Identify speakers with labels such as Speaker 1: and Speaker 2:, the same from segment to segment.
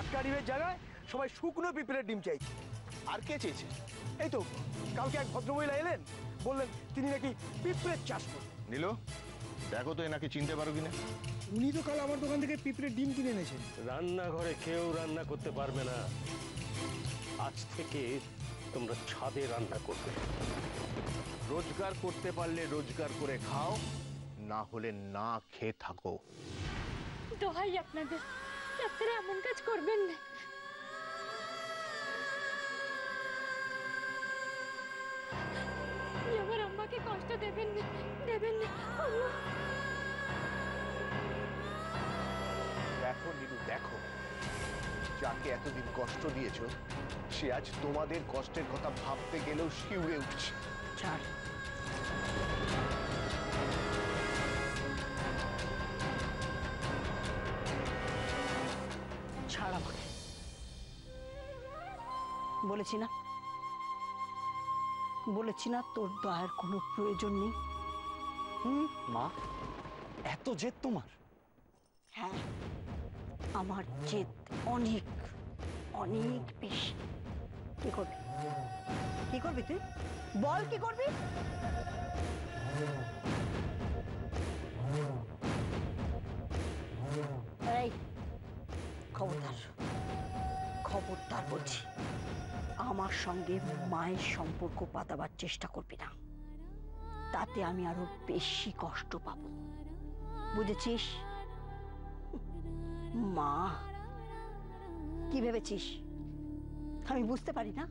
Speaker 1: টাটকা ডিমের জায়গায় সবাই শুকনো পিঁপড়ের ডিম চাইছে।
Speaker 2: আর কে চেয়েছে?
Speaker 1: এই তো কালকে এক ভদ্রমহিলা এলেন, বললেন তিনি নাকি পিঁপড়ের চাষ করেন।
Speaker 2: নীলু, দেখো তো এনাকে চিনতে পারো কিনা।
Speaker 1: উনি তো কাল আমার দোকান থেকে পিঁপড়ের ডিম কিনে এনেছেন।
Speaker 3: রান্নাঘরে কেউ রান্না করতে পারবে না। আজ থেকে তোমরা ছাদে রান্না করবে।
Speaker 2: রোজগার করতে পারলে রোজগার করে খাও, না হলে না খেয়ে থাকো।
Speaker 4: দোহাই আপনাদের, আপনারা এমন কাজ করবেন না। আমার আম্মাকে কষ্ট দেবেন না, দেবেন না।
Speaker 2: দেখো নীলু, দেখো, যাকে এতদিন কষ্ট দিয়েছো সে আজ তোমাদের কষ্টের কথা ভাবতে গেলেও শিউরে উঠছে।
Speaker 5: ছাড়, ছাড় আমাকে। বলেছি না, বলেছি না তোর দয়ার কোনো প্রয়োজন নেই।
Speaker 6: মা, এত জেদ তোমার?
Speaker 5: হ্যাঁ, আমার জেদ অনেক অনেক বেশি। কি করবি, কি করবি তুই বল, কি করবি? এই খবরদার, খবরদার বলছি, আমার সঙ্গে মায়ের সম্পর্ক পাতাবার চেষ্টা করবি না, তাতে আমি আরো বেশি কষ্ট পাবো, বুঝেছিস? মা, কি ভেবেছিস আমি বুঝতে পারি না?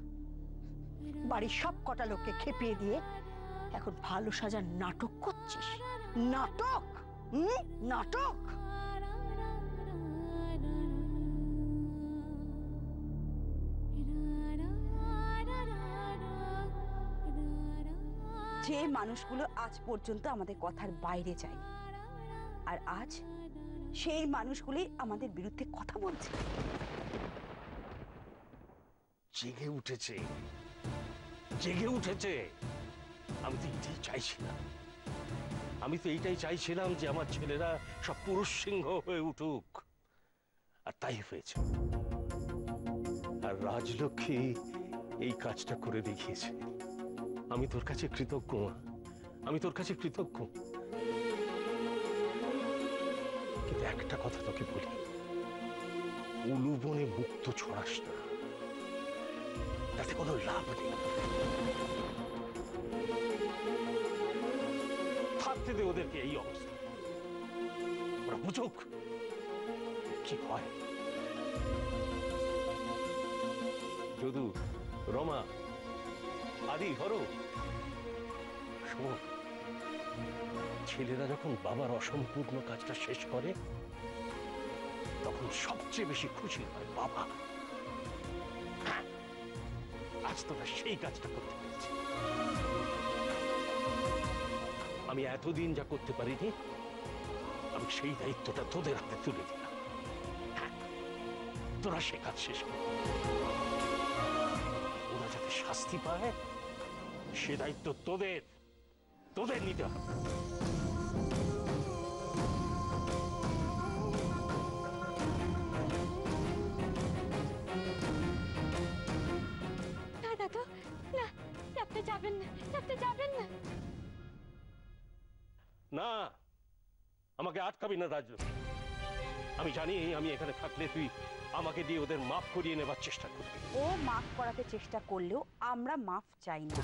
Speaker 5: বাড়ির সব কটা লোককে খেপিয়ে দিয়ে এখন ভালো সাজার নাটক করছিস। নাটক, নাটক।
Speaker 7: যে মানুষগুলো আজ পর্যন্ত আমাদের কথার বাইরে যায়, আর আজ সেই মানুষগুলি আমাদের বিরুদ্ধে কথা বলছে।
Speaker 3: জেগে উঠেছে, জেগে উঠেছে। আমি তো এইটাই চাইছিলাম, আমি তো এইটাই চাইছিলাম যে আমার ছেলেরা সব পুরুষ সিংহ হয়ে উঠুক, আর তাই হয়েছে। আর রাজলক্ষ্মী এই কাজটা করে দেখিয়েছে। আমি তোর কাছে কৃতজ্ঞ, আমি তোর কাছে কৃতজ্ঞ। কিন্তু একটা কথা তোকে বলি, উলুবনে মুক্ত ছড়াস না, তাতে কোনো লাভ নেই। থাকতে দে ওদেরকে এই অবস্থা, ওরা বুঝুক কি হয়। যদু, রমা, আদি, ধরো, শোন, ছেলেরা যখন বাবার অসম্পূর্ণ কাজটা শেষ করে তখন সবচেয়ে বেশি খুশি হয় বাবা। হ্যাঁ, আজ তোরা সেই কাজটা করতে পেরেছি। আমি এতদিন যা করতে পারিনি, আমি সেই দায়িত্বটা তোদের হাতে তুলে দিলাম। হ্যাঁ, তোরা সে কাজ শেষ কর। ওরা যাতে শাস্তি পায় সে দায়িত্ব তোদের তোদের নিতে হবে।
Speaker 4: দাদা, না, আপনি যাবেন না, আপনি যাবেন না।
Speaker 3: না, আমাকে আটকাবি না রাজলক্ষ্মী। আমি জানি আমি এখানে থাকলে তুই আমাকে দিয়ে ওদের মাফ করিয়ে নেবার চেষ্টা করবি।
Speaker 7: ও মাফ করাতে চেষ্টা করলেও আমরা মাফ চাই না।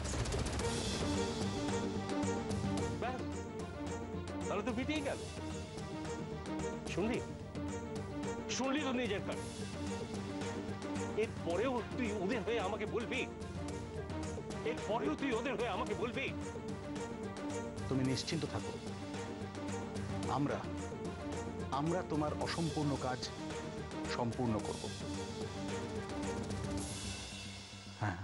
Speaker 3: ব্যাস, তাহলে তো মিটেই গেল। শুনলি, শুনলি তো নিজের কাজ। এরপরেও তুই ওদের হয়ে আমাকে বলবি, এরপরেও তুই ওদের হয়ে আমাকে বলবি।
Speaker 6: তুমি নিশ্চিন্ত থাকো, আমরা তোমার অসম্পূর্ণ কাজ সম্পূর্ণ করব। হ্যাঁ,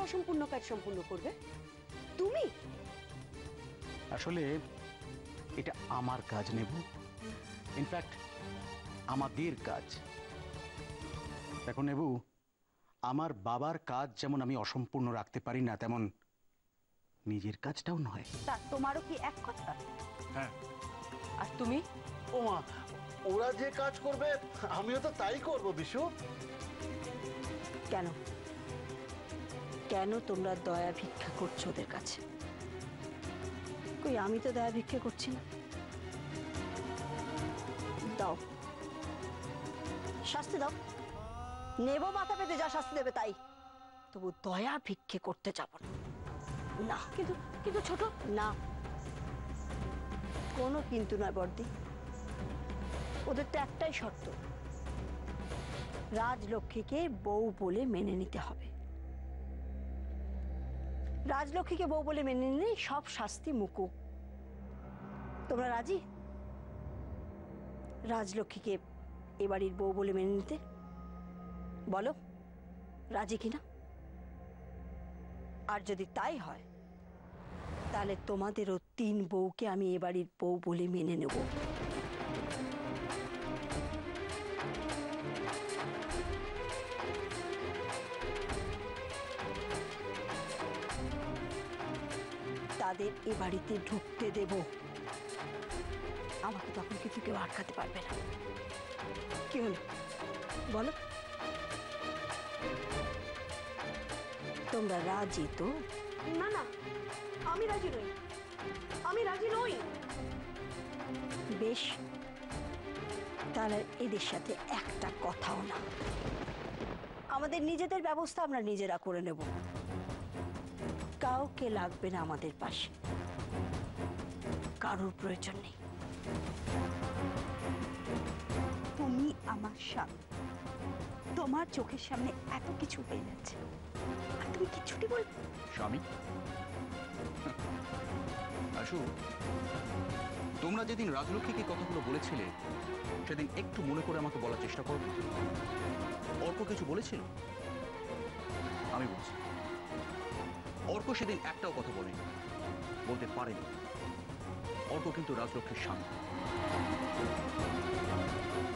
Speaker 7: অসম্পূর্ণ কাজ সম্পূর্ণ করবে? তুমি?
Speaker 6: আসলে এটা আমার কাজ নেব, ইনফ্যাক্ট আমাদের কাজ। দেখো নেবু, আমার বাবার কাজ যেমন আমি অসম্পূর্ণ রাখতে পারি না, তেমন নিজের কাজটাও নয়।
Speaker 7: তা তোমারও কি এক কথা?
Speaker 6: হ্যাঁ।
Speaker 7: আর তুমি?
Speaker 2: ও মা, ওরা যে কাজ করবে আমিও তো তাই করব বিশু।
Speaker 5: কেন কেন তোমরা দয়া ভিক্ষা করছো ওদের কাছে? কই আমি তো দয়া ভিক্ষা করছি না। দাও শাস্তি দাও, নেব মাথা পেতে যা শাস্তি দেবে তাই, তবু দয়া ভিক্ষে করতে যাব না। না
Speaker 4: কিন্তু কিন্তু ছোট,
Speaker 5: না, কোনো কিন্তু নয় বর্দি। ওদের তো একটাই শর্ত, রাজলক্ষ্মীকে বউ বলে মেনে নিতে হবে। রাজলক্ষ্মীকে বউ বলে মেনে নিলেই সব শাস্তি মুকুব। তোমরা রাজি রাজলক্ষ্মীকে এবাড়ির বউ বলে মেনে নিতে? বলো রাজি কিনা। আর যদি তাই হয় তাহলে তোমাদেরও 3 বউকে আমি এবাড়ির বউ বলে মেনে নেব। তাদের এ বাড়িতে ঢুকতে দেব। আমাকে তখন কিছু কেউ আটকাতে পারবে না। কি হলো বলো, তোমরা রাজি তো? না না, আমি রাজি নই, আমি রাজি নই। বেশ, তাহলে এদের সাথে একটা কথাও না। আমাদের নিজেদের ব্যবস্থা আমরা নিজেরা করে নেব, কাউকে লাগবে না আমাদের পাশে, কারোর প্রয়োজন নেই।
Speaker 7: তুমি আমার স্বামী, তোমার চোখের সামনে এত কিছু হয়ে যাচ্ছে আর তুমি কিচ্ছুটি বলবে?
Speaker 6: স্বামী আসু, তোমরা যেদিন রাজলক্ষ্মীকে কথাগুলো বলেছিলে সেদিন একটু মনে করে আমাকে বলার চেষ্টা করো। অর্ক কিছু বলেছিল? আমি বলছি, অর্ক সেদিন একটাও কথা বলেনি, বলতে পারেনি। অর্ক কিন্তু রাজলক্ষ্মীর স্বামী।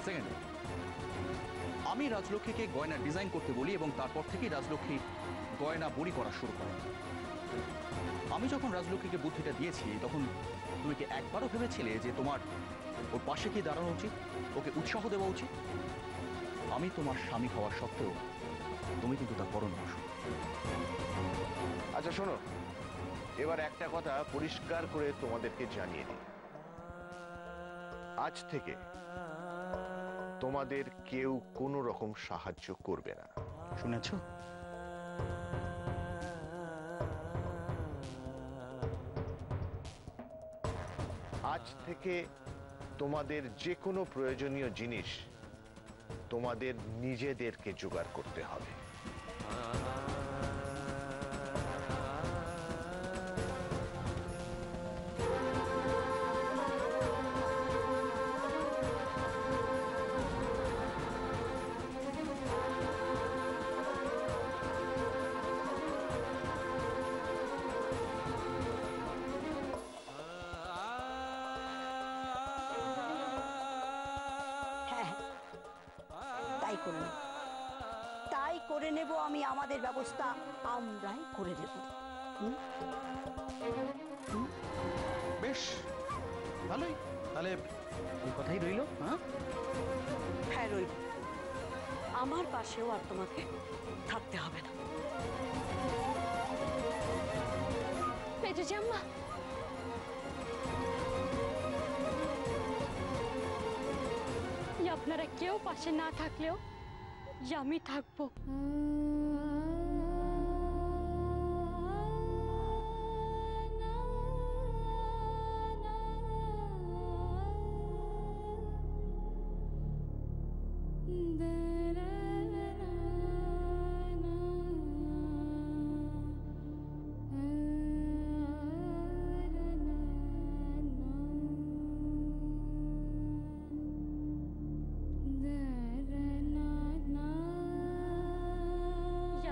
Speaker 6: সেকেন্ড, আমি রাজলক্ষ্মীকে গয়না ডিজাইন করতে বলি এবং তারপর থেকেই রাজলক্ষ্মী গয়না বড়ি করা শুরু করে। আমি যখন রাজলক্ষ্মীকে বুদ্ধিটা দিয়েছি তখন তুমি কি একবারও ভেবেছিলে যে তোমার ওর পাশে কি দাঁড়ানো উচিত, ওকে উৎসাহ দেওয়া উচিত? আমি তোমার স্বামী হওয়ার সত্ত্বেও তুমি কিন্তু তা করো না।
Speaker 2: আচ্ছা শোনো, এবার একটা কথা পরিষ্কার করে তোমাদেরকে জানিয়ে দিই, আজ থেকে তোমাদের কেউ কোনো রকম সাহায্য করবে না।
Speaker 6: শুনেছ?
Speaker 2: আজ থেকে তোমাদের যে কোনো প্রয়োজনীয় জিনিস তোমাদের নিজেদেরকে জোগাড় করতে হবে।
Speaker 5: হ্যাঁ, তাই করে নেব, তাই করে নেব আমি। আমাদের ব্যবস্থা আমরাই করে নেব।
Speaker 6: বেশ ভালোই, তাহলে ওই কথাই রইল। হ্যাঁ
Speaker 5: হ্যাঁ রইল, আমার পাশেও আর তোমাকে থাকতে হবে না।
Speaker 4: পেঁচেছি আম্মা। আপনারা কেউ পাশে না থাকলেও আমি থাকবো।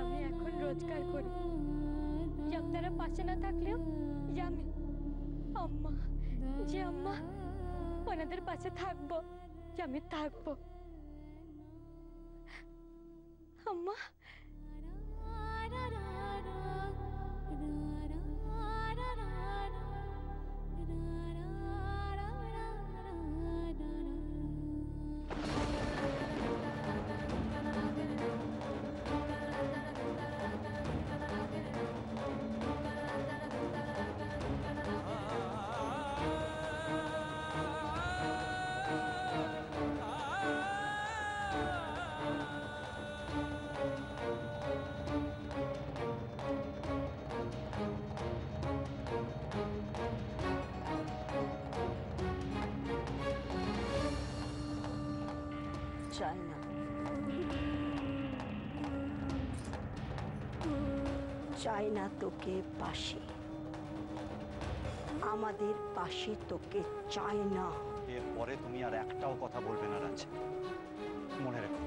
Speaker 4: আমি এখন রোজগার করি, পাশে না থাকলেও যে আমি আম্মা, যে আম্মা ওনাদের পাশে থাকবো, যে আমি থাকবো। আম্মা
Speaker 5: চাই না, চাই না তোকে পাশে, আমাদের পাশে তোকে চাই না।
Speaker 8: এরপরে তুমি আর একটাও কথা বলবে না রাজ, মনে রেখো।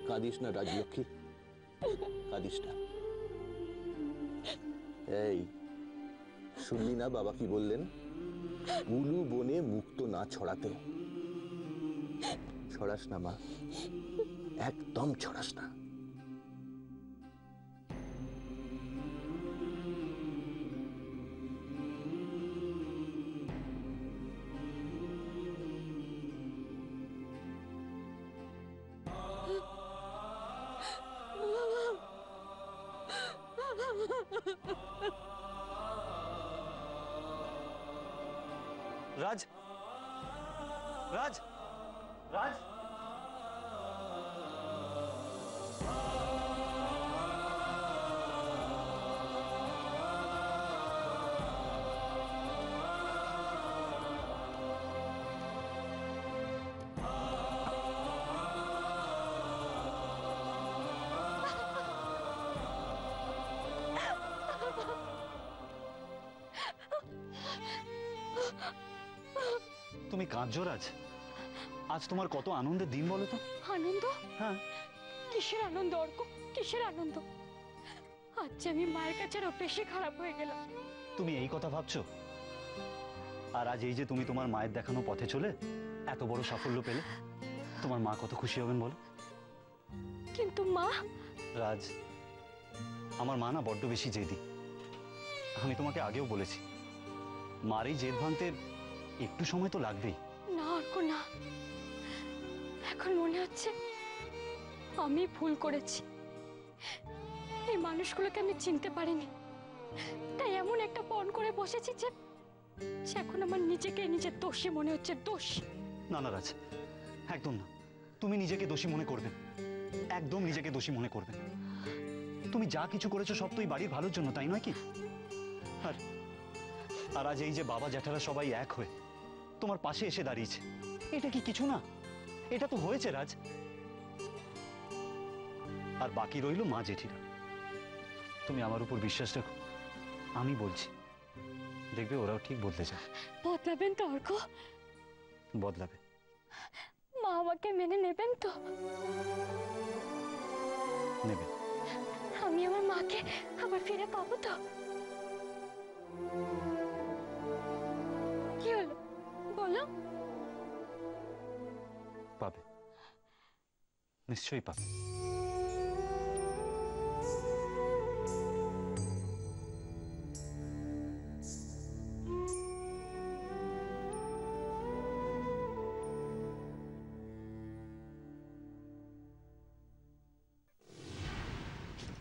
Speaker 2: কাঁদিস না রাজলক্ষ্মী, কাঁদিস না। এই শুনলি না বাবা কি বললেন? উলু বনে মুক্ত না ছড়াতে। ছড়াস না মা, একদম ছড়াস না।
Speaker 8: রাজ, রাজ, রাজ, তুমি কাঁদছো রাজ? আজ তোমার কত আনন্দের দিন বলো তো।
Speaker 4: আনন্দ?
Speaker 8: হ্যাঁ।
Speaker 4: কিসের আনন্দ অর্ক, কিসের আনন্দ? আজ যে আমি মায়ের কাছে আরো বেশি খারাপ হয়ে গেলাম।
Speaker 8: তুমি এই কথা ভাবছো? আর আজ এই যে তুমি তোমার মায়ের দেখানো পথে চলে এত বড় সাফল্য পেলে, তোমার মা কত খুশি হবেন বলো।
Speaker 4: কিন্তু মা?
Speaker 8: রাজ, আমার মা না বড্ড বেশি জেদি। আমি তোমাকে আগেও বলেছি, মার এই জেদ ভাঙতে একটু সময় তো লাগবেই।
Speaker 4: না অর্ক না, এখন মনে হচ্ছে আমি ভুল করেছি। এই মানুষগুলোকে আমি চিনতে পারিনি, তাই এমন একটা পণ করে বসেছি যে এখন আমার নিজেকে নিজের দোষী মনে হচ্ছে। দোষ
Speaker 8: না না রাজ, একদম না। তুমি নিজেকে দোষী মনে করবে না, একদম নিজেকে দোষী মনে করবে না। তুমি যা কিছু করেছো সব তো এই বাড়ির ভালোর জন্য, তাই নয় কি? আর আজ এই যে বাবা জ্যাঠারা সবাই এক হয়ে তোমার পাশে এসে দাঁড়িয়েছে, এটা কি কিছু না? এটা তো হয়েছে রাজ। আর বাকি রইল মা জেঠিরা। তুমি আমার উপর বিশ্বাস রাখো, আমি বলছি, দেখবে ওরাও ঠিক বদলে যাবে।
Speaker 4: বদলাবেন তো অর্ক?
Speaker 8: বদলাবে।
Speaker 4: মা আমাকে মেনে নেবেন তো?
Speaker 8: নেবে।
Speaker 4: আমি আমার মাকে আবার ফিরে পাবো তো? কি হলো বলো?
Speaker 8: পাবে, নিশ্চয়ই পাবে।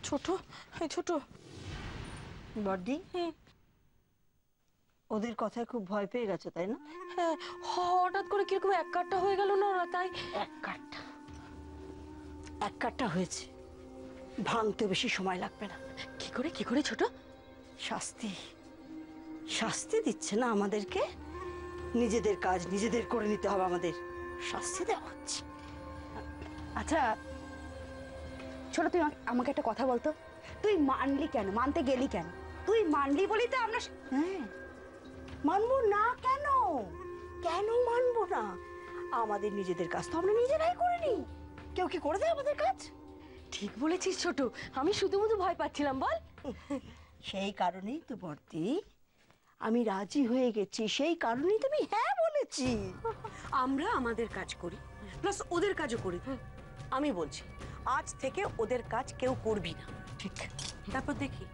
Speaker 5: ছোট, এই ছোট বড়দি, ওদের কথায় খুব ভয় পেয়ে গেছে তাই না?
Speaker 4: হ্যাঁ, হঠাৎ করে কিরকম এক কাট্টা হয়ে গেল না ওরা, তাই।
Speaker 5: এক কাট্টা হয়েছে। ভাঙতে বেশি সময় লাগবে না।
Speaker 4: কি করে ছোট?
Speaker 5: শাস্তি শাস্তি দিচ্ছে না আমাদেরকে, নিজেদের কাজ নিজেদের করে নিতে হবে, আমাদের শাস্তি দেওয়া হচ্ছে।
Speaker 7: আচ্ছা ছোট, তুই আমাকে একটা কথা বলতো, তুই মানলি কেন, মানতে গেলি কেন? তুই মানলি বলি তো আমরা
Speaker 5: হ্যাঁ, মানবো না কেন? কেন মানবো না? আমাদের নিজেদের কাজ তো আমরা নিজেরাই করে নিই, কেউ কি করে দেয় আমাদের কাজ?
Speaker 4: ঠিক বলেছিস ছোট, আমি শুধু ভয় পাচ্ছিলাম বল।
Speaker 5: সেই কারণেই তো বর্দি আমি রাজি হয়ে গেছি, সেই কারণেই তো আমি হ্যাঁ বলেছি।
Speaker 9: আমরা আমাদের কাজ করি, প্লাস ওদের কাজও করি। আমি বলছি আজ থেকে ওদের কাজ কেউ করবি না, ঠিক? তারপর দেখি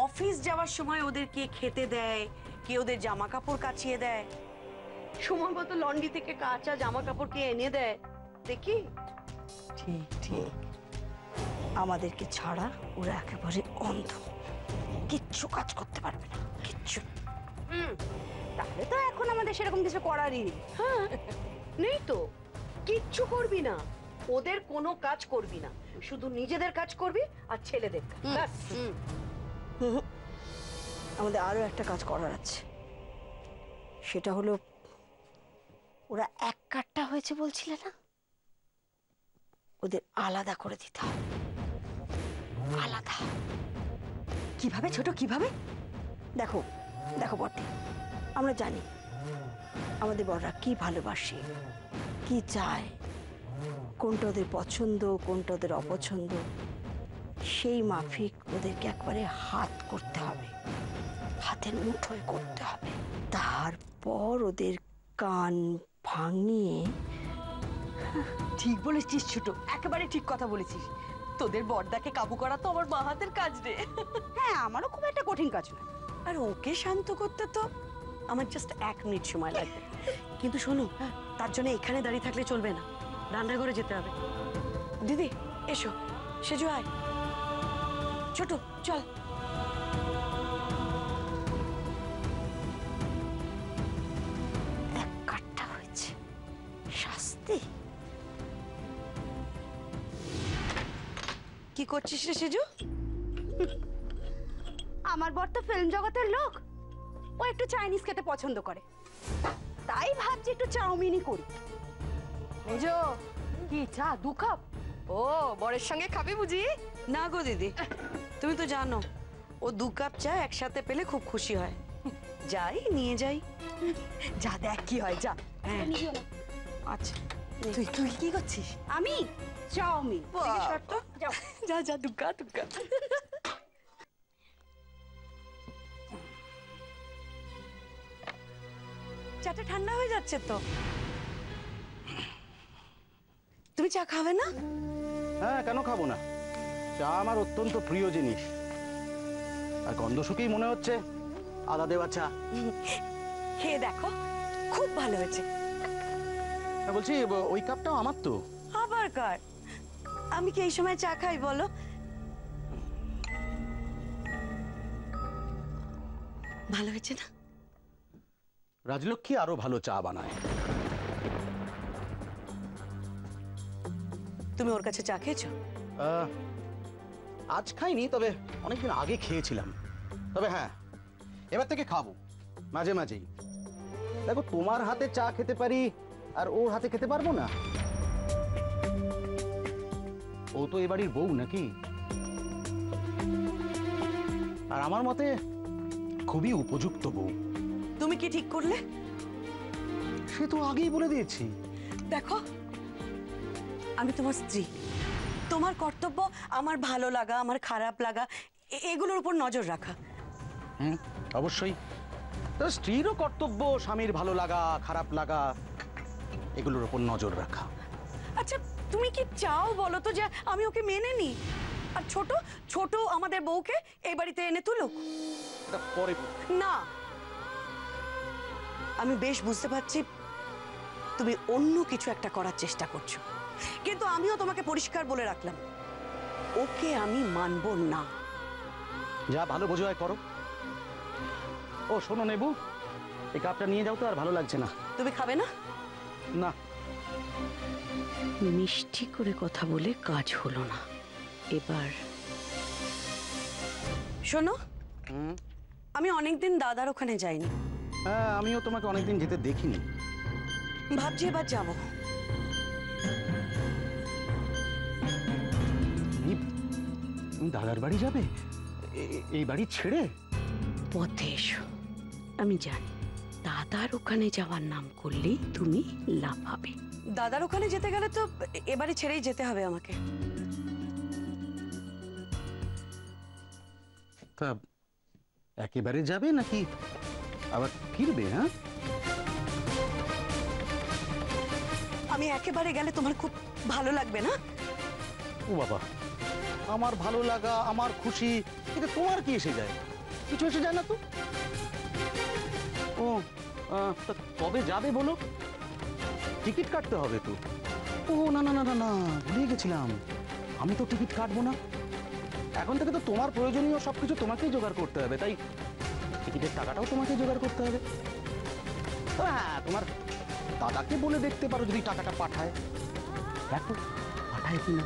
Speaker 9: অফিস যাওয়ার সময় ওদের কে খেতে দেয়, কে ওদের জামা কাপড় কাচিয়ে দেয়, সময় মতো লন্ড্রি থেকে কাঁচা জামা কাপড় কে এনে দেয়, দেখি।
Speaker 5: ঠিক ঠিক, আমাদেরকে ছাড়া ওরা একেবারে অন্ধ, কিচ্ছু কাজ করতে পারবে না, কিচ্ছু।
Speaker 7: তাহলে তো এখন আমাদের সেরকম কিছু করারই নেই।
Speaker 9: নেই তো, কিচ্ছু করবি না, ওদের কোনো কাজ করবি না, শুধু নিজেদের কাজ করবি আর ছেলেদের কাজ, ব্যাস।
Speaker 5: আমাদের আরো একটা কাজ করার আছে, সেটা হলো ওরা এক কাট্টা হয়েছে বলছিলে না, ওদের আলাদা করে দিতে হবে, আলাদা।
Speaker 4: কিভাবে ছোট, কিভাবে?
Speaker 5: দেখো দেখো বটে, আমরা জানি আমাদের বড়রা কি ভালোবাসে, কি চায়, কোনটা ওদের পছন্দ কোনটা ওদের অপছন্দ, সেই মাফিক ওদেরকে একবারে হাত করতে হবে, হাতের মুঠোয় করতে হবে। তারপর ওদের কান ভাঙিয়ে।
Speaker 9: ঠিক বলেছিস ছোট, একেবারে ঠিক কথা বলেছিস। তোদের বড়দাকে কাবু করা তো আমার মা হাতের কাজ রে।
Speaker 7: হ্যাঁ, আমারও খুব একটা কঠিন কাজ নয়।
Speaker 9: আর ওকে শান্ত করতে তো আমার জাস্ট 1 মিনিট সময় লাগবে। কিন্তু শোনো, তার জন্য এখানে দাঁড়িয়ে থাকলে চলবে না, রান্নাঘরে যেতে হবে। দিদি এসো, সেজো আয়, ছোট চল।
Speaker 5: এক কাট্টা হয়েছে, শাস্তি।
Speaker 9: কি করছিস রে সেজু?
Speaker 7: আমার বর তো ফিল্ম জগতের লোক, ও একটু চাইনিজ খেতে পছন্দ করে, তাই ভাবছি একটু চাউমিনই করি।
Speaker 9: মেজো, কি চা 2 কাপ? ও, বরের সঙ্গে খাবি বুঝি? না গো দিদি, তুমি তো জানো ও 2 কাপ চা একসাথে পেলে খুব খুশি হয়। যাই নিয়ে যাই, যা দেখ কি হয়, যা। হ্যাঁ আচ্ছা,
Speaker 4: তুই তুই কি করছিস?
Speaker 7: আমি চাউমিন।
Speaker 9: যাও যা যা, দুকা দুকা। চাটা ঠান্ডা হয়ে যাচ্ছে তো, তুমি চা খাবে না?
Speaker 8: হ্যাঁ, কেন খাবো না? চা আমার অত্যন্ত প্রিয় জিনিস, আর গন্ধ শুকেই মনে হচ্ছে আদা দেওয়া চা।
Speaker 9: খেয়ে দেখো, খুব ভালো হয়েছে।
Speaker 8: বলছি ওই কাপটাও আমার তো।
Speaker 9: আবার কার? আমি কি এই সময় চা খাই বলো? ভালো হয়েছে না?
Speaker 8: রাজলক্ষ্মী আরো ভালো চা বানায়।
Speaker 9: তুমি ওর কাছে চা খেয়েছো?
Speaker 8: আজ খাইনি, তবে অনেকদিন আগে খেয়েছিলাম। তবে হ্যাঁ, এবার থেকে খাবো মাঝে মাঝেই। দেখো, তোমার হাতে চা খেতে পারি আর ওর হাতে খেতে পারবো না? ও তো এ বাড়ির বউ নাকি? আর আমার মতে খুবই উপযুক্ত বউ।
Speaker 9: তুমি কি ঠিক করলে?
Speaker 8: সে তো আগেই বলে দিয়েছি।
Speaker 9: দেখো, আমি তোমার স্ত্রী, তোমার কর্তব্য আমার ভালো লাগা, আমার খারাপ লাগা, এগুলোর উপর নজর রাখা।
Speaker 8: অবশ্যই। তবে স্ত্রীরও কর্তব্য স্বামীর ভালো লাগা খারাপ লাগা এগুলোর উপর নজর রাখা।
Speaker 9: আচ্ছা, তুমি কি চাও বলো তো যে আমি ওকে মেনে নিই, আর ছোট ছোট আমাদের বউকে এই বাড়িতে এনে তুলুক?
Speaker 8: পরে
Speaker 9: না, আমি বেশ বুঝতে পারছি তুমি অন্য কিছু একটা করার চেষ্টা করছো, কিন্তু আমিও তোমাকে পরিষ্কার বলে রাখলাম, ওকে আমি মানব না।
Speaker 8: যা ভালো বোঝো আর করো। ও শোনো নেবু, এই কাপটা নিয়ে যাও তো, আর ভালো লাগছে না।
Speaker 9: তুমি খাবে না?
Speaker 8: না।
Speaker 9: মিষ্টি করে কথা বলে কাজ হলো না, এবার শোনো, আমি অনেকদিন দাদার ওখানে যাইনি।
Speaker 8: হ্যাঁ, আমিও তোমাকে অনেকদিন যেতে দেখিনি।
Speaker 9: ভাবছি এবার যাবো।
Speaker 8: তুমি দাদার বাড়ি যাবে এই বাড়ি ছেড়ে?
Speaker 9: পথে এসো, আমি জানি দাদার ওখানে যাওয়ার নাম করলেই তুমি লাফাবে। দাদার ওখানে যেতে গেলে তো এবারে ছেড়েই যেতে হবে আমাকে।
Speaker 8: তা একেবারে যাবে নাকি আবার ফিরবে? হ্যাঁ,
Speaker 9: আমি একেবারে গেলে তোমার খুব ভালো লাগবে না?
Speaker 8: ও বাবা, আমার ভালো লাগা, আমার খুশি, কিন্তু তোমার কি এসে যায়? কিছু এসে যায় না তো। ও তা কবে যাবে বলো? টিকিট কাটতে হবে তো। ও না না না না না, ভুলে গেছিলাম, আমি তো টিকিট কাটবো না। এখন থেকে তো তোমার প্রয়োজনীয় সবকিছু তোমাকেই জোগাড় করতে হবে, তাই টিকিটের টাকাটাও তোমাকে জোগাড় করতে হবে। হ্যাঁ, তোমার দাদাকে বলে দেখতে পারো যদি টাকাটা পাঠায়। দেখো পাঠায় কিনা।